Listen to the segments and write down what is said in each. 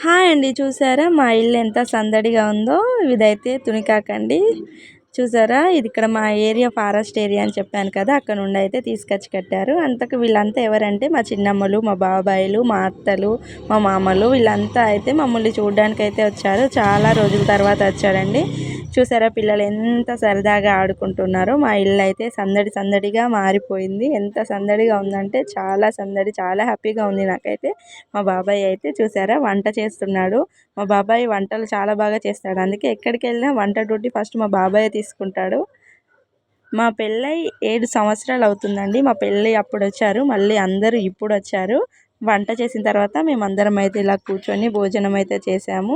Hi అండి. చూసారా మా ఇల్లు ఎంత సందడిగా ఉందో. ఇదైతే తునికాకండి. చూసారా ఇది ఇక్కడ మా ఏరియా ఫారెస్ట్ ఏరియా అని చెప్పాను కదా, అక్కడ నుండి అయితే తీసుకొచ్చి కట్టారు. అంతకు వీళ్ళంతా ఎవరంటే మా చిన్నమ్మలు, మా బాబాయిలు, మా అత్తలు, మా మామలు వీళ్ళంతా అయితే మమ్మల్ని చూడడానికి అయితే వచ్చారు. చాలా రోజుల తర్వాత వచ్చారండి. చూసారా పిల్లలు ఎంత సరదాగా ఆడుకుంటున్నారో. మా ఇల్లు అయితే సందడి సందడిగా మారిపోయింది. ఎంత సందడిగా ఉందంటే చాలా సందడి, చాలా హ్యాపీగా ఉంది నాకైతే. మా బాబాయ్ అయితే చూసారా వంట చేస్తున్నాడు. మా బాబాయ్ వంటలు చాలా బాగా చేస్తాడు. అందుకే ఎక్కడికి వెళ్ళినా వంట డ్యూటీ ఫస్ట్ మా బాబాయ్ తీసుకుంటాడు. మా పెళ్ళై 7 సంవత్సరాలు అవుతుందండి. మా పెళ్ళి అప్పుడు వచ్చారు, మళ్ళీ అందరూ ఇప్పుడు వచ్చారు. వంట చేసిన తర్వాత మేమందరం అయితే ఇలా కూర్చొని భోజనం అయితే చేసాము.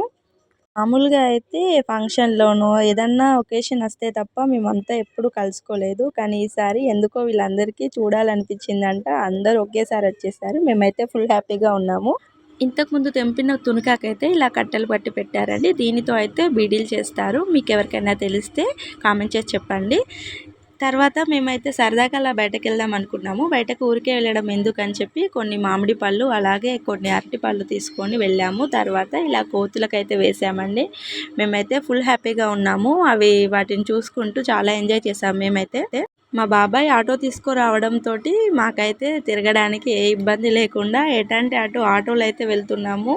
మామూలుగా అయితే ఫంక్షన్‌లోనో ఏదన్నా ఒకేషన్ వస్తే తప్ప మేమంతా ఎప్పుడు కలుసుకోలేదు. కానీ ఈసారి ఎందుకో వీళ్ళందరికీ చూడాలనిపించిందంట. అందరూ ఒకేసారి వచ్చేసారు. మేమైతే ఫుల్ హ్యాపీగా ఉన్నాము. ఇంతకుముందు తెంపిన తునికాకైతే ఇలా కట్టెలు పట్టి పెట్టారండి. దీనితో అయితే బీడీలు చేస్తారు. మీకు ఎవరికైనా తెలిస్తే కామెంట్ చేసి చెప్పండి. తర్వాత మేమైతే సరదాగా అలా బయటకెళ్దాం అనుకున్నాము. బయటకు ఊరికే వెళ్ళడం ఎందుకని చెప్పి కొన్ని మామిడి పళ్ళు అలాగే కొన్ని అరటి పళ్ళు తీసుకొని వెళ్ళాము. తర్వాత ఇలా కోతులకైతే వేసామండి. మేమైతే ఫుల్ హ్యాపీగా ఉన్నాము. అవి వాటిని చూసుకుంటూ చాలా ఎంజాయ్ చేసాము మేమైతే. మా బాబాయ్ ఆటో తీసుకురావడంతో మాకైతే తిరగడానికి ఏ ఇబ్బంది లేకుండా ఎటంటే అటు ఆటోలో అయితే వెళ్తున్నాము.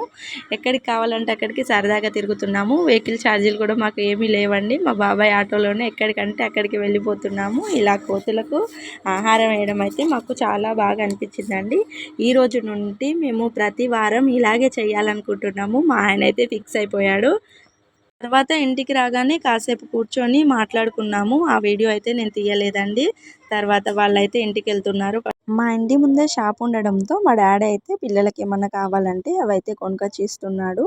ఎక్కడికి కావాలంటే అక్కడికి సరదాగా తిరుగుతున్నాము. వెహికల్ ఛార్జీలు కూడా మాకు ఏమీ లేవండి. మా బాబాయ్ ఆటోలోనే ఎక్కడికంటే అక్కడికి వెళ్ళిపోతున్నాము. ఇలా కోతులకు ఆహారం వేయడం అయితే మాకు చాలా బాగా అనిపించిందండి. ఈ రోజు నుండి మేము ప్రతి వారం ఇలాగే చేయాలనుకుంటున్నాము. మా ఆయన అయితే ఫిక్స్ అయిపోయాడు. తర్వాత ఇంటికి రాగానే కాసేపు కూర్చొని మాట్లాడుకున్నాము. ఆ వీడియో అయితే నేను తీయలేదండి. తర్వాత వాళ్ళైతే ఇంటికి వెళ్తున్నారు. మా ఇంటి ముందే షాప్ ఉండడంతో మా డాడీ అయితే పిల్లలకి ఏమన్నా కావాలంటే అవైతే కొనుకొచ్చి ఇస్తున్నాడు.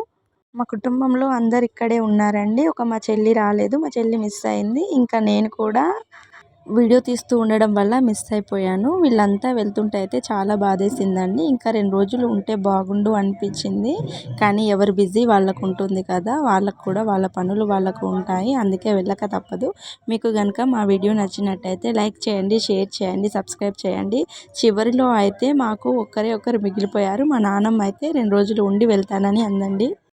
మా కుటుంబంలో అందరు ఇక్కడే ఉన్నారండి. మా చెల్లి రాలేదు. మా చెల్లి మిస్ అయింది. ఇంకా నేను కూడా వీడియో తీస్తూ ఉండడం వల్ల మిస్ అయిపోయాను. వీళ్ళంతా వెళ్తుంటే అయితే చాలా బాధేసిందండి. ఇంకా 2 రోజులు ఉంటే బాగుండు అనిపించింది. కానీ ఎవరు బిజీ వాళ్ళకు ఉంటుంది కదా, వాళ్ళకు కూడా వాళ్ళ పనులు వాళ్ళకు ఉంటాయి. అందుకే వెళ్ళక తప్పదు. మీకు కనుక మా వీడియో నచ్చినట్టయితే లైక్ చేయండి, షేర్ చేయండి, సబ్స్క్రైబ్ చేయండి. చివరిలో అయితే మాకు ఒకరు మిగిలిపోయారు. మా నాన్నమ్మ అయితే 2 రోజులు ఉండి వెళ్తానని అందండి.